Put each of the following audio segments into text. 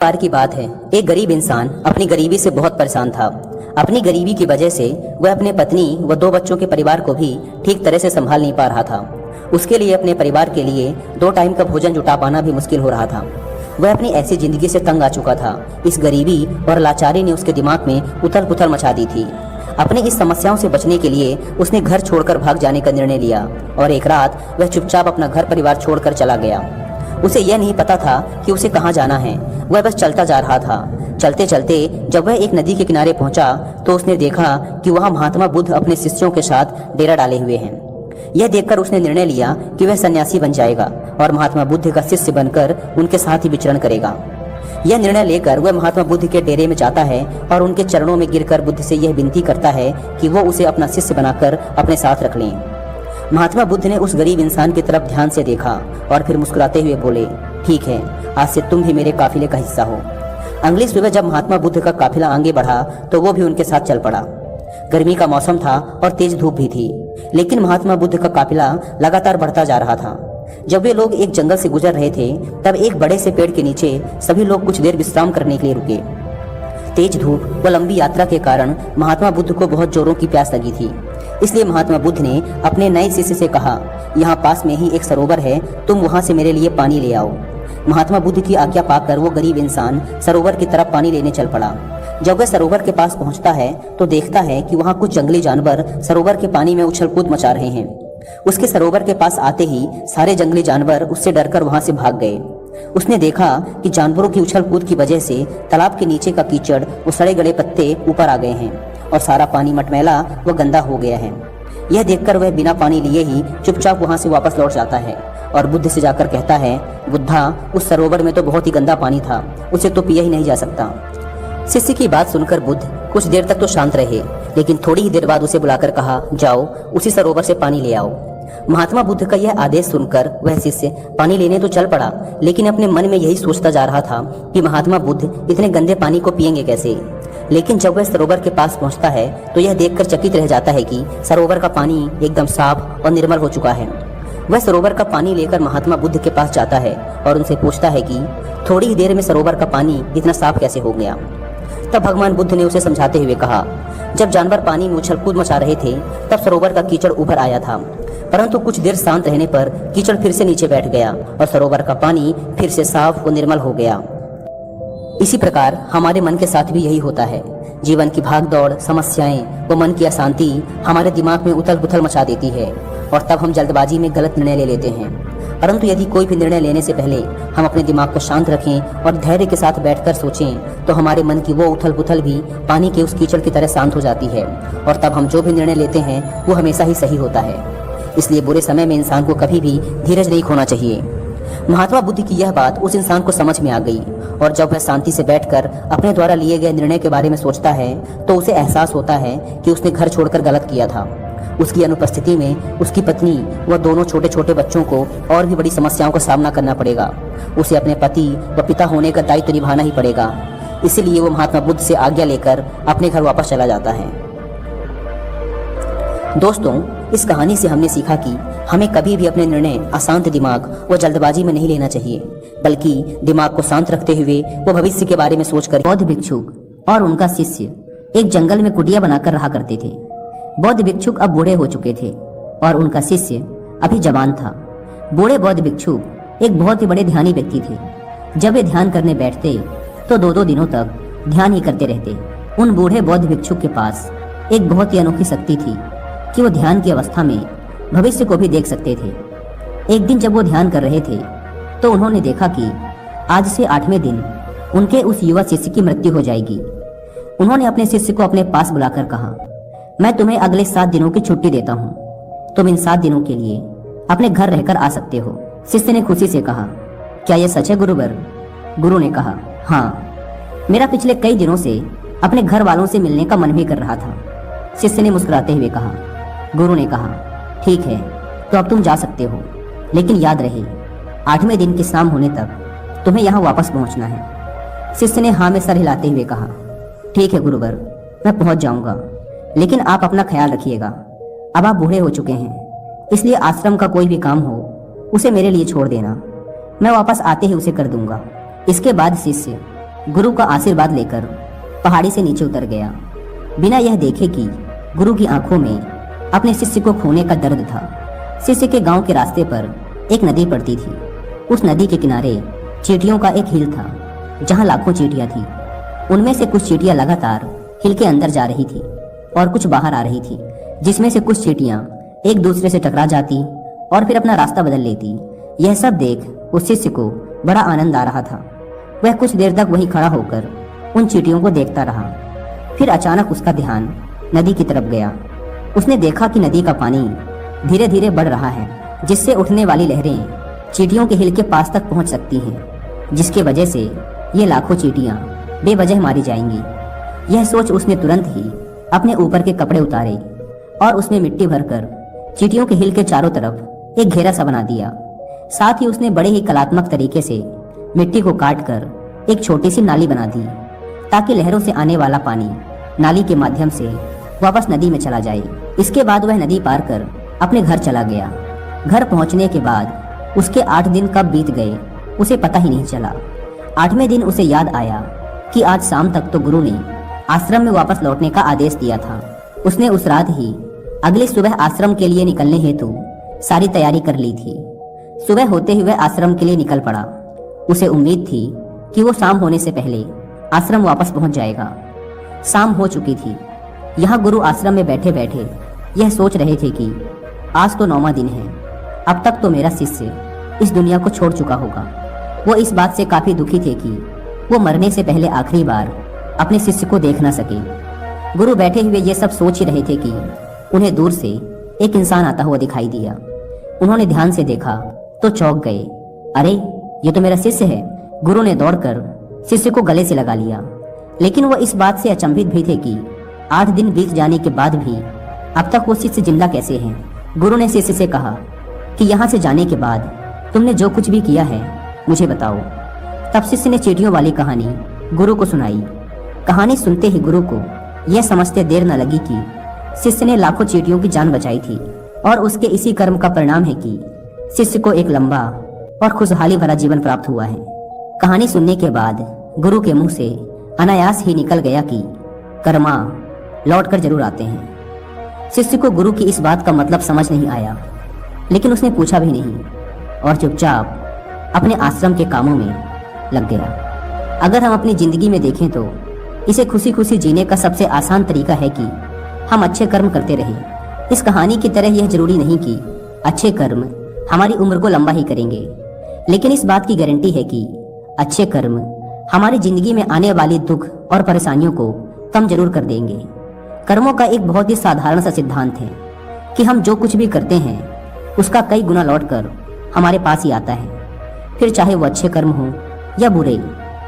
बार की बात है, एक गरीब इंसान अपनी गरीबी से बहुत परेशान था। अपनी गरीबी की वजह से वह अपने पत्नी व 2 बच्चों के परिवार को भी ठीक तरह से संभाल नहीं पा रहा था। उसके लिए अपने परिवार के लिए 2 टाइम का भोजन जुटा पाना भी मुश्किल हो रहा था। वह अपनी ऐसी जिंदगी से तंग आ चुका था। इस गरीबी और लाचारी ने उसके दिमाग में उथल पुथल मचा दी थी। अपनी इस समस्याओं से बचने के लिए उसने घर छोड़कर भाग जाने का निर्णय लिया और एक रात वह चुपचाप अपना घर परिवार छोड़कर चला गया। उसे यह नहीं पता था कि उसे कहाँ जाना है। वह बस चलता जा रहा था। चलते चलते जब वह एक नदी के किनारे पहुंचा तो उसने देखा कि वहाँ महात्मा बुद्ध अपने शिष्यों के साथ डेरा डाले हुए हैं। यह देखकर उसने निर्णय लिया कि वह सन्यासी बन जाएगा और महात्मा बुद्ध का शिष्य बनकर उनके साथ ही विचरण करेगा। यह निर्णय लेकर वह महात्मा बुद्ध के डेरे में जाता है और उनके चरणों में गिरकर बुद्ध से यह विनती करता है कि वो उसे अपना शिष्य बनाकर अपने साथ रख लें। महात्मा बुद्ध ने उस गरीब इंसान की तरफ ध्यान से देखा और फिर मुस्कुराते हुए बोले, ठीक है, आज से तुम भी मेरे काफिले का हिस्सा हो। अगली सुबह जब महात्मा बुद्ध का काफिला आगे बढ़ा तो वो भी उनके साथ चल पड़ा। गर्मी का मौसम था और तेज धूप भी थी, लेकिन महात्मा बुद्ध का काफिला लगातार बढ़ता जा रहा था। जब वे लोग एक जंगल से गुजर रहे थे तब एक बड़े से पेड़ के नीचे सभी लोग कुछ देर विश्राम करने के लिए रुके। तेज धूप व लंबी यात्रा के कारण महात्मा बुद्ध को बहुत जोरों की प्यास लगी थी। इसलिए महात्मा बुद्ध ने अपने नए शिष्य से कहा, यहाँ पास में ही एक सरोवर है, तुम वहाँ से मेरे लिए पानी ले आओ। महात्मा बुद्ध की आज्ञा पाकर वो गरीब इंसान सरोवर की तरफ पानी लेने चल पड़ा। जब वह सरोवर के पास पहुंचता है तो देखता है कि वहाँ कुछ जंगली जानवर सरोवर के पानी में उछल कूद मचा रहे हैं। उसके सरोवर के पास आते ही सारे जंगली जानवर उससे डरकर वहां से भाग गए। उसने देखा कि जानवरों की उछल कूद की वजह से तालाब के नीचे का कीचड़ व सड़े गले पत्ते ऊपर आ गए हैं और सारा पानी मटमैला व गंदा हो गया है। यह देखकर वह बिना पानी लिए ही चुपचाप वहां से वापस लौट जाता है और बुद्ध से जाकर कहता है, बुद्धा, उस सरोवर में तो बहुत ही गंदा पानी था, उसे तो पिया ही नहीं जा सकता। शिष्य की बात सुनकर बुद्ध कुछ देर तक तो शांत रहे, लेकिन थोड़ी ही देर बाद उसे बुलाकर कहा, जाओ उसी सरोवर से पानी ले आओ। महात्मा बुद्ध का यह आदेश सुनकर वह शिष्य पानी लेने तो चल पड़ा, लेकिन अपने मन में यही सोचता जा रहा था कि महात्मा बुद्ध इतने गंदे पानी को पिएंगे कैसे। लेकिन जब वह सरोवर के पास पहुंचता है तो यह देखकर चकित रह जाता है कि सरोवर का पानी एकदम साफ और निर्मल हो चुका है। वह सरोवर का पानी लेकर महात्मा बुद्ध के पास जाता है और उनसे पूछता है कि थोड़ी ही देर में सरोवर का पानी इतना साफ कैसे हो गया। तब भगवान बुद्ध ने उसे समझाते हुए कहा, जब जानवर पानी में उछल कूद मचा रहे थे तब सरोवर का कीचड़ ऊपर आया था, परंतु कुछ देर शांत रहने पर कीचड़ फिर से नीचे बैठ गया और सरोवर का पानी फिर से साफ और निर्मल हो गया। इसी प्रकार हमारे मन के साथ भी यही होता है। जीवन की भागदौड़, समस्याएं व मन की अशांति हमारे दिमाग में उथल पुथल मचा देती है और तब हम जल्दबाजी में गलत निर्णय ले लेते हैं। परंतु यदि कोई भी निर्णय लेने से पहले हम अपने दिमाग को शांत रखें और धैर्य के साथ बैठकर सोचें तो हमारे मन की वो उथल पुथल भी पानी के उस कीचड़ की तरह शांत हो जाती है और तब हम जो भी निर्णय लेते हैं वो हमेशा ही सही होता है। इसलिए बुरे समय में इंसान को कभी भी धीरज नहीं खोना चाहिए। महात्मा बुद्ध की यह बात उस इंसान को समझ में आ गई और जब वह शांति से बैठकर अपने द्वारा लिए गए निर्णय के बारे में सोचता है तो उसे एहसास होता है कि उसने घर छोड़कर गलत किया था। उसकी अनुपस्थिति में उसकी पत्नी व दोनों छोटे छोटे बच्चों को और भी बड़ी समस्याओं का सामना करना पड़ेगा। उसे अपने पति व पिता होने का दायित्व निभाना ही पड़ेगा। इसीलिए वो महात्मा बुद्ध से आज्ञा लेकर अपने घर वापस चला जाता है। दोस्तों, इस कहानी से हमने सीखा कि हमें कभी भी अपने निर्णय अशांत दिमाग व जल्दबाजी में नहीं लेना चाहिए, बल्कि दिमाग को शांत रखते हुए वो भविष्य के बारे में सोचकर। बौद्ध भिक्षुक और उनका शिष्य एक जंगल में कुटिया बनाकर रहा करते थे। बौद्ध भिक्षुक अब बूढ़े हो चुके थे और उनका शिष्य अभी जवान था। बूढ़े बौद्ध भिक्षुक एक बहुत ही बड़े ध्यानी व्यक्ति थे। जब वे ध्यान करने बैठते तो 2-2 दिनों तक ध्यान ही करते रहते। उन बूढ़े बौद्ध भिक्षुक के पास एक बहुत ही अनोखी शक्ति थी कि वो ध्यान की अवस्था में भविष्य को भी देख सकते थे। एक दिन जब वो ध्यान कर रहे थे तो उन्होंने देखा कि आज से 8वें दिन उनके उस युवा शिष्य की मृत्यु हो जाएगी। उन्होंने अपने शिष्य को अपने पास बुलाकर कहा, मैं तुम्हें अगले 7 दिनों की छुट्टी देता हूँ। तुम इन 7 दिनों के लिए अपने घर रहकर आ सकते हो। शिष्य ने खुशी से कहा, क्या यह सच है गुरुवर? गुरु ने कहा, हाँ, मेरा पिछले कई दिनों से अपने घर वालों से मिलने का मन भी कर रहा था। शिष्य ने मुस्कुराते हुए कहा। गुरु ने कहा, ठीक है, तो अब तुम जा सकते हो, लेकिन याद रहे 8वें दिन की शाम होने तक तुम्हें यहाँ वापस पहुँचना है। शिष्य ने हाँ में सर हिलाते हुए कहा, ठीक है गुरुवर, मैं पहुँच जाऊँगा, लेकिन आप अपना ख्याल रखिएगा। अब आप बूढ़े हो चुके हैं, इसलिए आश्रम का कोई भी काम हो उसे मेरे लिए छोड़ देना, मैं वापस आते ही उसे कर दूंगा। इसके बाद शिष्य गुरु का आशीर्वाद लेकर पहाड़ी से नीचे उतर गया, बिना यह देखे कि गुरु की आंखों में अपने शिष्य को खोने का दर्द था। शिष्य के गांव के रास्ते पर एक नदी पड़ती थी। उस नदी के किनारे चींटियों का एक हिल था, जहां लाखों चींटियां थी। उनमें से कुछ चींटियां लगातार हिल के अंदर जा रही थी और कुछ बाहर आ रही थी, जिसमें से कुछ चींटियां एक दूसरे से टकरा जाती और फिर अपना रास्ता बदल लेती। यह सब देख उस शिष्य को बड़ा आनंद आ रहा था। वह कुछ देर तक वहीं खड़ा होकर उन चींटियों को देखता रहा। फिर अचानक उसका ध्यान नदी की तरफ गया। उसने देखा कि नदी का पानी धीरे धीरे बढ़ रहा है, जिससे उठने वाली लहरें चींटियों के हिल के पास तक पहुंच सकती हैं, जिसके वजह से ये लाखों चींटियां बेवजह मारी जाएंगी। यह सोच उसने तुरंत ही अपने ऊपर के कपड़े उतारे और उसमें मिट्टी भरकर चींटियों के हिल के चारों तरफ एक घेरा सा बना दिया। साथ ही उसने बड़े ही कलात्मक तरीके से मिट्टी को काटकर एक छोटी सी नाली बना दी, ताकि लहरों से आने वाला पानी नाली के माध्यम से वापस नदी में चला जाए। इसके बाद वह नदी पार कर अपने घर चला गया। घर पहुंचने के बाद उसके 8 दिन कब बीत गए उसे पता ही नहीं चला। 8वें दिन उसे याद आया कि आज शाम तक तो गुरु ने आश्रम में वापस लौटने का आदेश दिया था। उसने उस रात ही अगली सुबह आश्रम के लिए निकलने हेतु सारी तैयारी कर ली थी। सुबह होते ही वह आश्रम के लिए निकल पड़ा। उसे उम्मीद थी कि वो शाम होने से पहले आश्रम वापस पहुंच जाएगा। शाम हो चुकी थी। यहाँ गुरु आश्रम में बैठे बैठे यह सोच रहे थे कि आज तो 9वां दिन है। अब तक तो मेरा शिष्य इस दुनिया को छोड़ चुका होगा। वो इस बात से काफी दुखी थे कि वो मरने से पहले आखिरी बार अपने शिष्य को देख ना सके। गुरु बैठे हुए ये सब सोच ही रहे थे कि उन्हें दूर से एक इंसान आता हुआ दिखाई दिया। उन्होंने ध्यान से देखा तो चौंक गए। अरे, ये तो मेरा शिष्य है। गुरु ने दौड़कर शिष्य को गले से लगा लिया, लेकिन वो इस बात से अचंभित भी थे कि 8 दिन बीत जाने के बाद भी अब तक वो शिष्य जिंदा कैसे हैं। गुरु ने शिष्य से कहा कि यहाँ से जाने के बाद तुमने जो कुछ भी किया है मुझे बताओ। तब शिष्य ने चींटियों वाली कहानी गुरु को सुनाई। कहानी सुनते ही गुरु को यह समझते देर न लगी कि शिष्य ने लाखों चींटियों की जान बचाई थी और उसके इसी कर्म का परिणाम है कि शिष्य को एक लंबा और खुशहाली भरा जीवन प्राप्त हुआ है। कहानी सुनने के बाद गुरु के मुंह से अनायास ही निकल गया कि कर्मा लौट कर जरूर आते हैं। शिष्य को गुरु की इस बात का मतलब समझ नहीं आया, लेकिन उसने पूछा भी नहीं और चुपचाप अपने आश्रम के कामों में लग गया। अगर हम अपनी जिंदगी में देखें तो इसे खुशी खुशी जीने का सबसे आसान तरीका है कि हम अच्छे कर्म करते रहें। इस कहानी की तरह यह जरूरी नहीं कि अच्छे कर्म हमारी उम्र को लंबा ही करेंगे, लेकिन इस बात की गारंटी है कि अच्छे कर्म हमारी जिंदगी में आने वाली दुख और परेशानियों को कम जरूर कर देंगे। कर्मों का एक बहुत ही साधारण सा सिद्धांत है कि हम जो कुछ भी करते हैं उसका कई गुना लौटकर हमारे पास ही आता है। फिर चाहे वो अच्छे कर्म हो या बुरे,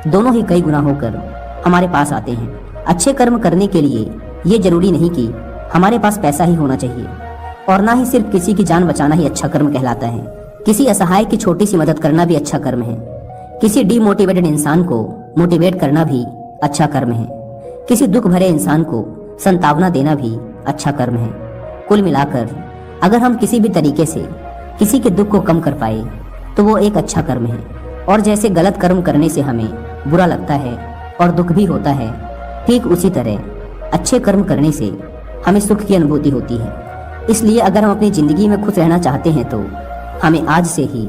दोनों ही कई गुना होकर हमारे पास आते हैं। अच्छे कर्म करने के लिए ये जरूरी नहीं कि हमारे पास पैसा ही होना चाहिए, और ना ही सिर्फ किसी की जान बचाना ही अच्छा कर्म कहलाता है। किसी असहाय की छोटी सी मदद करना भी अच्छा कर्म है। किसी डीमोटिवेटेड इंसान को मोटिवेट करना भी अच्छा कर्म है। किसी दुख भरे इंसान को संतावना देना भी अच्छा कर्म है। कुल मिलाकर अगर हम किसी भी तरीके से किसी के दुख को कम कर पाए तो वो एक अच्छा कर्म है। और जैसे गलत कर्म करने से हमें बुरा लगता है और दुख भी होता है, ठीक उसी तरह अच्छे कर्म करने से हमें सुख की अनुभूति होती है। इसलिए अगर हम अपनी जिंदगी में खुश रहना चाहते हैं तो हमें आज से ही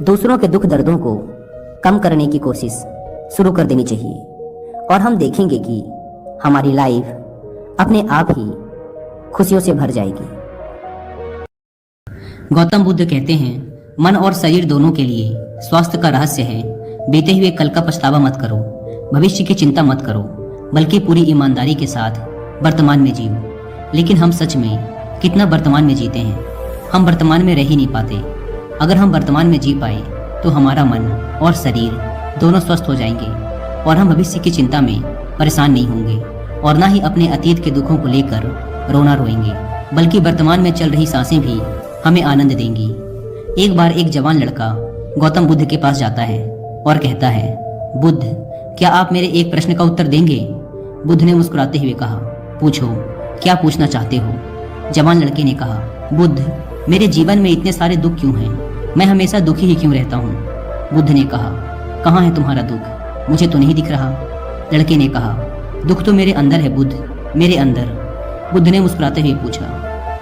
दूसरों के दुख दर्दों को कम करने की कोशिश शुरू कर देनी चाहिए, और हम देखेंगे कि हमारी लाइफ अपने आप ही खुशियों से भर जाएगी। गौतम बुद्ध कहते हैं, मन और शरीर दोनों के लिए स्वास्थ्य का रहस्य है बीते हुए कल का पछतावा मत करो, भविष्य की चिंता मत करो, बल्कि पूरी ईमानदारी के साथ वर्तमान में जियो। लेकिन हम सच में कितना वर्तमान में जीते हैं? हम वर्तमान में रह ही नहीं पाते। अगर हम वर्तमान में जी पाए तो हमारा मन और शरीर दोनों स्वस्थ हो जाएंगे और हम भविष्य की चिंता में परेशान नहीं होंगे, और ना ही अपने अतीत के दुखों को लेकर रोना रोएंगे, बल्कि वर्तमान में चल रही सांसें भी हमें आनंद देंगी। एक बार एक जवान लड़का गौतम बुद्ध के पास जाता है और कहता है, बुद्ध, क्या आप मेरे एक प्रश्न का उत्तर देंगे? बुद्ध ने मुस्कुराते हुए कहा, पूछो, क्या पूछना चाहते हो? जवान लड़के ने कहा, बुद्ध, मेरे जीवन में इतने सारे दुख क्यों हैं? मैं हमेशा दुखी ही क्यों रहता हूँ? बुद्ध ने कहा, कहाँ है तुम्हारा दुख? मुझे तो नहीं दिख रहा। लड़के ने कहा, दुख तो मेरे अंदर है बुद्ध, मेरे अंदर। बुद्ध ने मुस्कुराते हुए पूछा,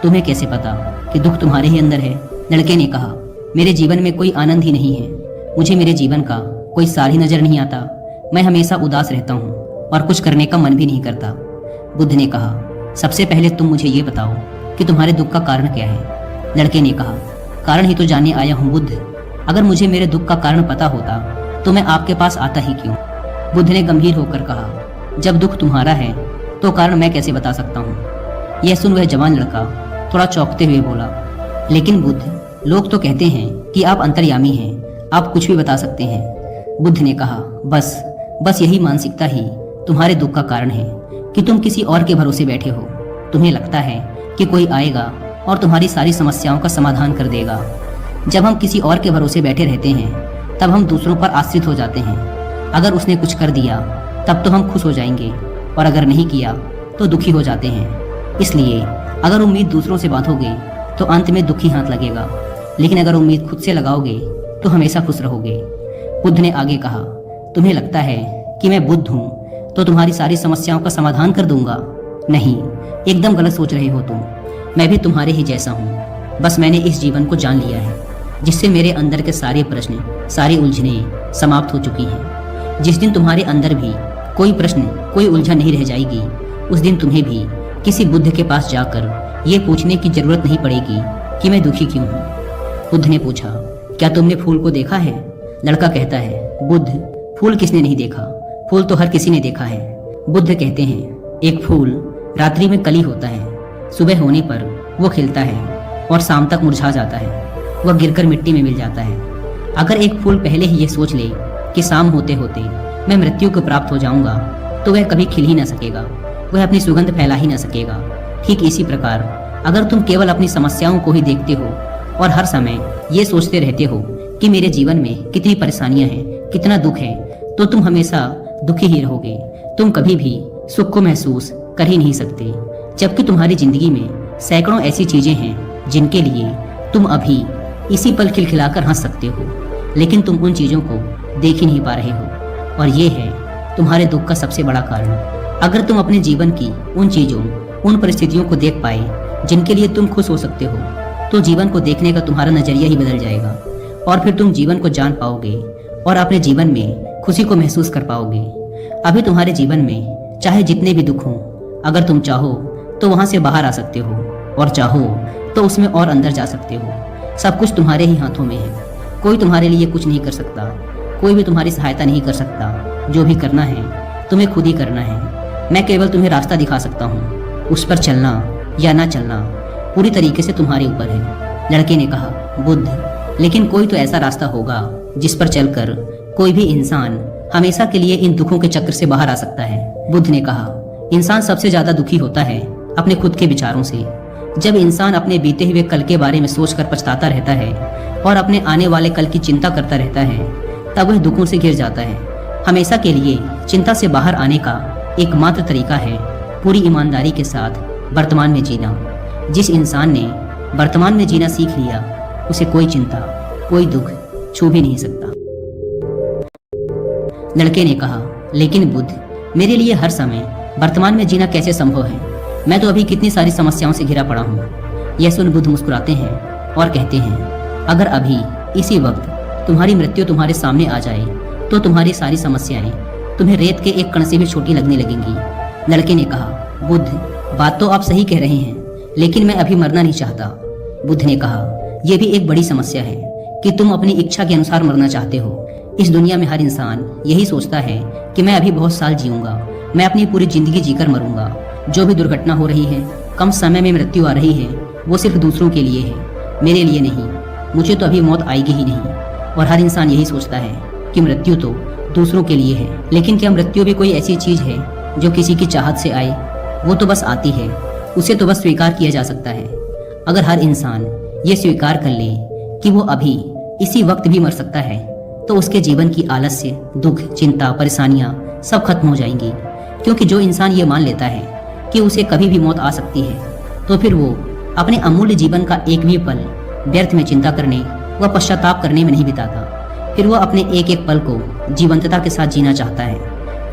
तुम्हें कैसे पता कि दुख तुम्हारे ही अंदर है? लड़के ने कहा, मेरे जीवन में कोई आनंद ही नहीं है, मुझे मेरे जीवन का कोई सार ही नजर नहीं आता। मैं हमेशा उदास रहता हूँ और कुछ करने का मन भी नहीं करता। बुद्ध ने कहा, सबसे पहले तुम मुझे ये बताओ कि तुम्हारे दुख का कारण क्या है? लड़के ने कहा, कारण ही तो जानने आया हूँ बुद्ध। अगर मुझे मेरे दुख का कारण पता होता तो मैं आपके पास आता ही क्यों? बुद्ध ने गंभीर होकर कहा, जब दुख तुम्हारा है तो कारण मैं कैसे बता सकता हूँ? यह सुन वह जवान लड़का थोड़ा चौंकते हुए बोला, लेकिन बुद्ध, लोग तो कहते हैं कि आप अंतर्यामी हैं, आप कुछ भी बता सकते हैं। बुद्ध ने कहा, बस यही मानसिकता ही तुम्हारे दुख का कारण है कि तुम किसी और के भरोसे बैठे हो। तुम्हें लगता है कि कोई आएगा और तुम्हारी सारी समस्याओं का समाधान कर देगा। जब हम किसी और के भरोसे बैठे रहते हैं तब हम दूसरों पर आश्रित हो जाते हैं। अगर उसने कुछ कर दिया तब तो हम खुश हो जाएंगे, और अगर नहीं किया तो दुखी हो जाते हैं। इसलिए अगर उम्मीद दूसरों से बांधोगे तो अंत में दुखी हाथ लगेगा, लेकिन अगर उम्मीद खुद से लगाओगे तो हमेशा खुश रहोगे। बुद्ध ने आगे कहा, तुम्हें लगता है कि मैं बुद्ध हूँ तो तुम्हारी सारी समस्याओं का समाधान कर दूंगा? नहीं, एकदम गलत सोच रहे हो तुम। मैं भी तुम्हारे ही जैसा हूँ, बस मैंने इस जीवन को जान लिया है, जिससे मेरे अंदर के सारे प्रश्न, सारी उलझनें समाप्त हो चुकी हैं। जिस दिन तुम्हारे अंदर भी कोई प्रश्न, कोई उलझन नहीं रह जाएगी, उस दिन तुम्हें भी किसी बुद्ध के पास जाकर ये पूछने की जरूरत नहीं पड़ेगी कि मैं दुखी क्यों हूँ। बुद्ध ने पूछा, क्या तुमने फूल को देखा है? लड़का कहता है, बुद्ध, फूल किसने नहीं देखा? फूल तो हर किसी ने देखा है। बुद्ध कहते हैं, एक फूल रात्रि में कली होता है, सुबह होने पर वो खिलता है और शाम तक मुरझा जाता है, वह गिरकर मिट्टी में मिल जाता है। अगर एक फूल पहले ही ये सोच ले कि शाम होते होते मैं मृत्यु को प्राप्त हो जाऊंगा, तो वह कभी खिल ही ना सकेगा, वह अपनी सुगंध फैला ही ना सकेगा। ठीक इसी प्रकार अगर तुम केवल अपनी समस्याओं को ही देखते हो और हर समय ये सोचते रहते हो कि मेरे जीवन में कितनी परेशानियां हैं, कितना दुख है, तो तुम हमेशा दुखी ही रहोगे। तुम कभी भी सुख को महसूस कर ही नहीं सकते, जबकि तुम्हारी जिंदगी में सैकड़ों ऐसी चीजें हैं जिनके लिए तुम अभी इसी पल खिलखिलाकर हंस सकते हो, लेकिन तुम उन चीजों को देख ही नहीं पा रहे हो, और ये है तुम्हारे दुख का सबसे बड़ा कारण। अगर तुम अपने जीवन की उन चीजों, उन परिस्थितियों को देख पाए जिनके लिए तुम खुश हो सकते हो, तो जीवन को देखने का तुम्हारा नजरिया ही बदल जाएगा, और फिर तुम जीवन को जान पाओगे और अपने जीवन में खुशी को महसूस कर पाओगे। अभी तुम्हारे जीवन में चाहे जितने भी दुख हों, अगर तुम चाहो तो वहां से बाहर आ सकते हो, और चाहो तो उसमें और अंदर जा सकते हो। सब कुछ तुम्हारे ही हाथों में है। कोई तुम्हारे लिए कुछ नहीं कर सकता, कोई भी तुम्हारी सहायता नहीं कर सकता। जो भी करना है तुम्हें खुद ही करना है। मैं केवल तुम्हें रास्ता दिखा सकता हूँ, उस पर चलना या ना चलना पूरी तरीके से तुम्हारे ऊपर है। लड़के ने कहा, बुद्ध, लेकिन कोई तो ऐसा रास्ता होगा जिस पर चलकर कोई भी इंसान हमेशा के लिए इन दुखों के चक्र से बाहर आ सकता है। बुद्ध ने कहा, इंसान सबसे ज्यादा दुखी होता है अपने खुद के विचारों से। जब इंसान अपने बीते हुए कल के बारे में सोचकर पछताता रहता है और अपने आने वाले कल की चिंता करता रहता है, तब वह दुखों से घिर जाता है। हमेशा के लिए चिंता से बाहर आने का एकमात्र तरीका है पूरी ईमानदारी के साथ वर्तमान में जीना। जिस इंसान ने वर्तमान में जीना सीख लिया, उसे कोई चिंता, कोई दुख छू भी नहीं सकता। लड़के ने कहा, लेकिन बुद्ध, मेरे लिए हर समय वर्तमान में जीना कैसे संभव है? मैं तो अभी कितनी सारी समस्याओं से घिरा पड़ा हूँ। यह सुन बुद्ध मुस्कुराते हैं और कहते हैं, अगर अभी इसी वक्त तुम्हारी मृत्यु तुम्हारे सामने आ जाए तो तुम्हारी सारी समस्याएं तुम्हें रेत के एक कण से भी छोटी लगने लगेंगी। लड़के ने कहा, बुद्ध, बात तो आप सही कह रहे हैं, लेकिन मैं अभी मरना नहीं चाहता। बुद्ध ने कहा, यह भी एक बड़ी समस्या है कि तुम अपनी इच्छा के अनुसार मरना चाहते हो। इस दुनिया में हर इंसान यही सोचता है कि मैं अभी बहुत साल जीऊंगा, मैं अपनी पूरी जिंदगी जीकर मरूंगा। जो भी दुर्घटना हो रही है, कम समय में मृत्यु आ रही है, वो सिर्फ दूसरों के लिए है, मेरे लिए नहीं। मुझे तो अभी मौत आएगी ही नहीं। और हर इंसान यही सोचता है कि मृत्यु तो दूसरों के लिए है, लेकिन क्या मृत्यु भी कोई ऐसी चीज है जो किसी की चाहत से आए? वो तो बस आती है, उसे तो बस स्वीकार किया जा सकता है। अगर हर इंसान ये स्वीकार कर ले कि वो अभी इसी वक्त भी मर सकता है, तो उसके जीवन की आलस्य, दुख, चिंता, परेशानियां सब खत्म हो जाएंगी। क्योंकि जो इंसान ये मान लेता है कि उसे कभी भी मौत आ सकती है, तो फिर वो अपने अमूल्य जीवन का एक भी पल व्यर्थ में चिंता करने व पश्चाताप करने में नहीं बिताता। फिर वह अपने एक एक पल को जीवंतता के साथ जीना चाहता है,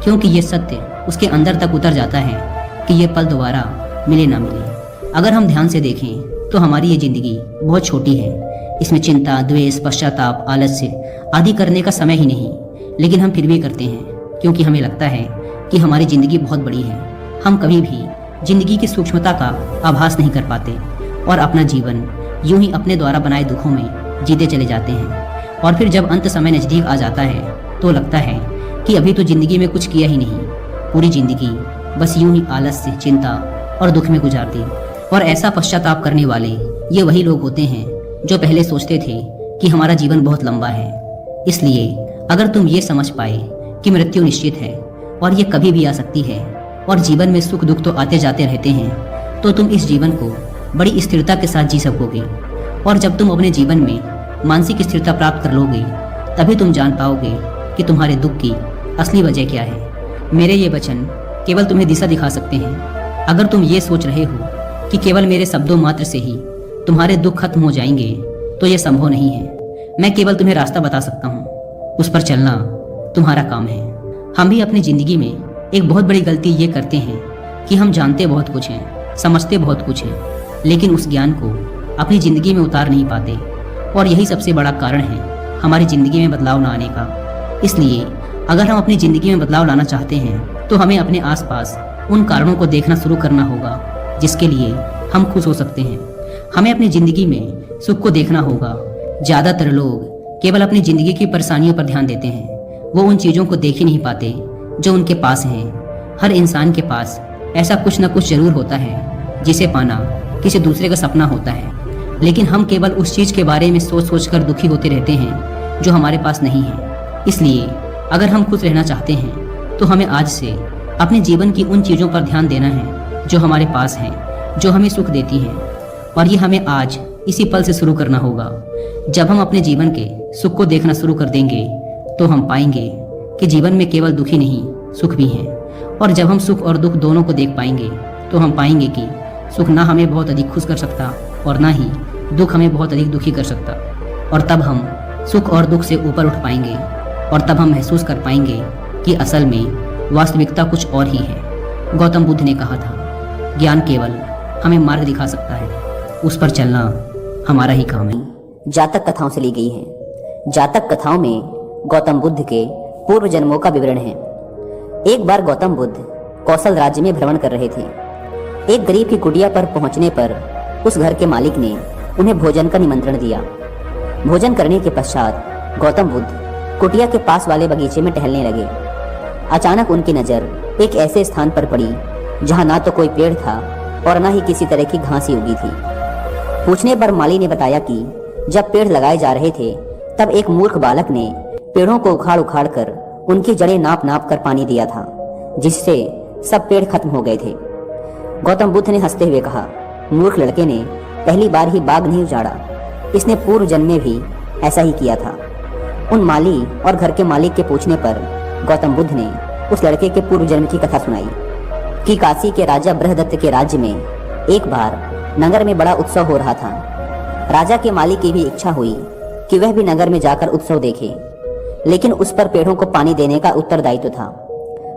क्योंकि ये सत्य उसके अंदर तक उतर जाता है कि ये पल दोबारा मिले ना मिले। अगर हम ध्यान से देखें तो हमारी ये जिंदगी बहुत छोटी है। इसमें चिंता, द्वेष, पश्चाताप, आलस्य आदि करने का समय ही नहीं, लेकिन हम फिर भी करते हैं क्योंकि हमें लगता है कि हमारी जिंदगी बहुत बड़ी है। हम कभी भी जिंदगी की सूक्ष्मता का आभास नहीं कर पाते और अपना जीवन यूं ही अपने द्वारा बनाए दुखों में जीते चले जाते हैं। और फिर जब अंत समय नजदीक आ जाता है तो लगता है कि अभी तो जिंदगी में कुछ किया ही नहीं, पूरी जिंदगी बस यूं ही आलस्य, चिंता और दुख में गुजार दी। और ऐसा पश्चाताप करने वाले ये वही लोग होते हैं जो पहले सोचते थे कि हमारा जीवन बहुत लंबा है। इसलिए अगर तुम ये समझ पाए कि मृत्यु निश्चित है और ये कभी भी आ सकती है और जीवन में सुख दुख तो आते जाते रहते हैं, तो तुम इस जीवन को बड़ी स्थिरता के साथ जी सकोगे। और जब तुम अपने जीवन में मानसिक स्थिरता प्राप्त कर लोगे, तभी तुम जान पाओगे कि तुम्हारे दुख की असली वजह क्या है। मेरे ये वचन केवल तुम्हें दिशा दिखा सकते हैं। अगर तुम ये सोच रहे हो कि केवल मेरे शब्दों मात्र से ही तुम्हारे दुख खत्म हो जाएंगे, तो ये संभव नहीं है। मैं केवल तुम्हें रास्ता बता सकता हूँ, उस पर चलना तुम्हारा काम है। हम भी अपनी जिंदगी में एक बहुत बड़ी गलती ये करते हैं कि हम जानते बहुत कुछ हैं, समझते बहुत कुछ हैं, लेकिन उस ज्ञान को अपनी जिंदगी में उतार नहीं पाते। और यही सबसे बड़ा कारण है हमारी जिंदगी में बदलाव न आने का। इसलिए अगर हम अपनी जिंदगी में बदलाव लाना चाहते हैं तो हमें अपने आसपास उन कारणों को देखना शुरू करना होगा जिसके लिए हम खुश हो सकते हैं। हमें अपनी जिंदगी में सुख को देखना होगा। ज़्यादातर लोग केवल अपनी जिंदगी की परेशानियों पर ध्यान देते हैं, वो उन चीज़ों को देख ही नहीं पाते जो उनके पास हैं। हर इंसान के पास ऐसा कुछ न कुछ जरूर होता है जिसे पाना किसी दूसरे का सपना होता है, लेकिन हम केवल उस चीज़ के बारे में सोच सोच कर दुखी होते रहते हैं जो हमारे पास नहीं है। इसलिए अगर हम खुश रहना चाहते हैं तो हमें आज से अपने जीवन की उन चीज़ों पर ध्यान देना है जो हमारे पास हैं, जो हमें सुख देती हैं। और ये हमें आज इसी पल से शुरू करना होगा। जब हम अपने जीवन के सुख को देखना शुरू कर देंगे तो हम पाएंगे कि जीवन में केवल दुख ही नहीं, सुख भी हैं। और जब हम सुख और दुख दोनों को देख पाएंगे तो हम पाएंगे कि सुख ना हमें बहुत अधिक खुश कर सकता और ना ही दुख हमें बहुत अधिक दुखी कर सकता। और तब हम सुख और दुख से ऊपर उठ पाएंगे और तब हम महसूस कर पाएंगे कि असल में वास्तविकता कुछ और ही है। गौतम बुद्ध ने कहा था, ज्ञान केवल हमें मार्ग दिखा सकता है, उस पर चलना हमारा ही काम है। जातक कथाओं से ली गई है। जातक कथाओं में गौतम बुद्ध के पूर्व जन्मों का विवरण है। एक बार गौतम बुद्ध कौशल राज्य में भ्रमण कर रहे थे। एक गरीब की कुटिया पर पहुंचने पर उस घर के मालिक ने उन्हें भोजन का निमंत्रण दिया। भोजन करने के पश्चात गौतम बुद्ध कुटिया के पास वाले बगीचे में टहलने लगे। अचानक उनकी नजर एक ऐसे स्थान पर पड़ी जहां ना तो कोई पेड़ था और ना ही किसी तरह की घास ही उगी थी। पूछने पर माली ने बताया कि जब पेड़ लगाए जा रहे थे तब एक मूर्ख बालक ने पेड़ों को उखाड़ उखाड़ कर उनकी जड़ें नाप नाप कर पानी दिया था, जिससे सब पेड़ खत्म हो गए थे। गौतम बुद्ध ने हंसते हुए कहा, मूर्ख लड़के ने पहली बार ही बाग नहीं उजाड़ा, इसने पूर्व जन्म में भी ऐसा ही किया था। उन माली और घर के मालिक के पूछने पर गौतम बुद्ध ने उस लड़के के पूर्व जन्म की कथा सुनाई कि काशी के राजा बृहदत्त के राज्य में एक बार नगर में बड़ा उत्सव हो रहा था। राजा के माली की भी इच्छा हुई कि वह भी नगर में जाकर उत्सव देखे, लेकिन उस पर पेड़ों को पानी देने का उत्तरदायित्व था।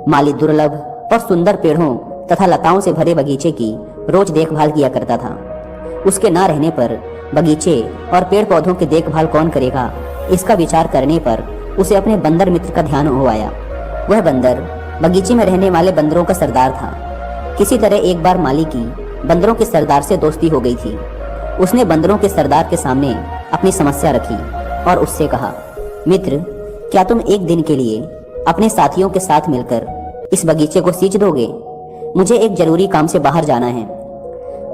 माली दुर्लभ और सुंदर पेड़ों तथा लताओं से भरे बगीचे की रोज देखभाल किया करता था। उसके ना रहने पर बगीचे और पेड़ पौधों की देखभाल कौन करेगा, इसका विचार करने पर उसे अपने बंदर मित्र का ध्यान हो आया। वह बंदर बगीचे में रहने वाले बंदरों का सरदार था। किसी तरह एक बार माली की बंदरों के सरदार से दोस्ती हो गई थी। उसने बंदरों के सरदार के सामने अपनी समस्या रखी और उससे कहा, मित्र, क्या तुम एक दिन के लिए अपने साथियों के साथ मिलकर इस बगीचे को सींच दोगे? मुझे एक जरूरी काम से बाहर जाना है।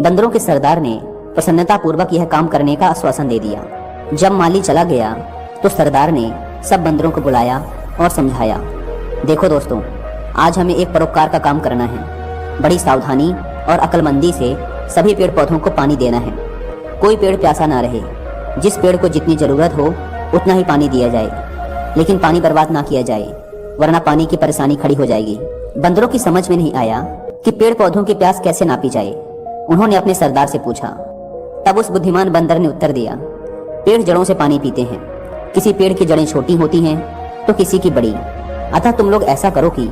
बंदरों के सरदार ने प्रसन्नता पूर्वक यह काम करने का आश्वासन दे दिया। जब माली चला गया तो सरदार ने सब बंदरों को बुलाया और समझाया, देखो दोस्तों, आज हमें एक परोपकार का काम करना है। बड़ी सावधानी और अक्लमंदी से सभी पेड़ पौधों को पानी देना है। कोई पेड़ प्यासा ना रहे। जिस पेड़ को जितनी जरूरत हो उतना ही पानी दिया जाए, लेकिन पानी बर्बाद ना किया जाए, वरना पानी की परेशानी खड़ी हो जाएगी। बंदरों की समझ में नहीं आया कि पेड़ पौधों की प्यास कैसे नापी जाए। उन्होंने अपने सरदार से पूछा। तब उस बुद्धिमान बंदर ने उत्तर दिया, पेड़ जड़ों से पानी पीते हैं। किसी पेड़ की जड़ें छोटी होती हैं तो किसी की बड़ी। अतः तुम लोग ऐसा करो कि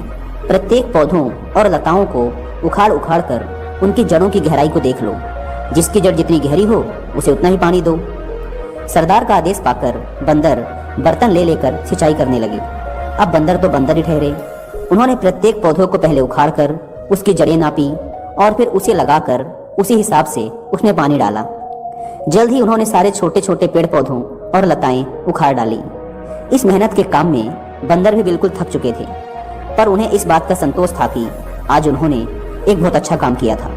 प्रत्येक पौधों और लताओं को उखाड़ उखाड़ कर उनकी जड़ों की गहराई को देख लो। जिसकी जड़ जितनी गहरी हो उसे उतना ही पानी दो। सरदार का आदेश पाकर बंदर बर्तन ले लेकर सिंचाई करने लगे। अब बंदर तो बंदर ही ठहरे। उन्होंने प्रत्येक पौधों को पहले उखाड़ कर उसकी जड़ें नापी और फिर उसे लगाकर उसी हिसाब से उसमें पानी डाला। जल्द ही उन्होंने सारे छोटे छोटे पेड़ पौधों और लताएं उखाड़ डाली। इस मेहनत के काम में बंदर भी बिल्कुल थक चुके थे, पर उन्हें इस बात का संतोष था कि आज उन्होंने एक बहुत अच्छा काम किया था।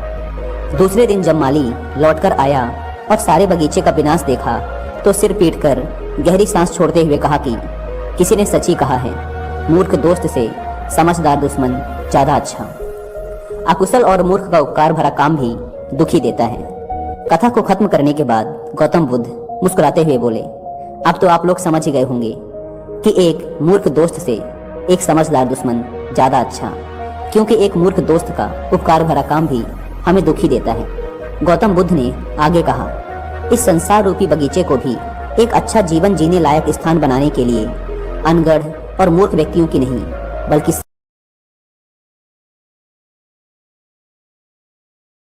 दूसरे दिन जब माली लौटकर आया और सारे बगीचे का विनाश देखा तो सिर पीटकर गहरी सांस छोड़ते हुए कहा कि किसी ने सच ही कहा है, मूर्ख दोस्त से समझदार दुश्मन ज्यादा अच्छा। अकुशल और मूर्ख का उपकार भरा काम भी दुखी देता है। कथा को खत्म करने के बाद गौतम बुद्ध मुस्कुराते हुए बोले, अब तो आप लोग समझ ही गए होंगे कि एक मूर्ख दोस्त से एक समझदार दुश्मन ज्यादा अच्छा, क्योंकि एक मूर्ख दोस्त का उपकार भरा काम भी हमें दुखी देता है। गौतम बुद्ध ने आगे कहा, इस संसार रूपी बगीचे को भी एक अच्छा जीवन जीने लायक स्थान बनाने के लिए अनगढ़ और मूर्ख व्यक्तियों की नहीं बल्कि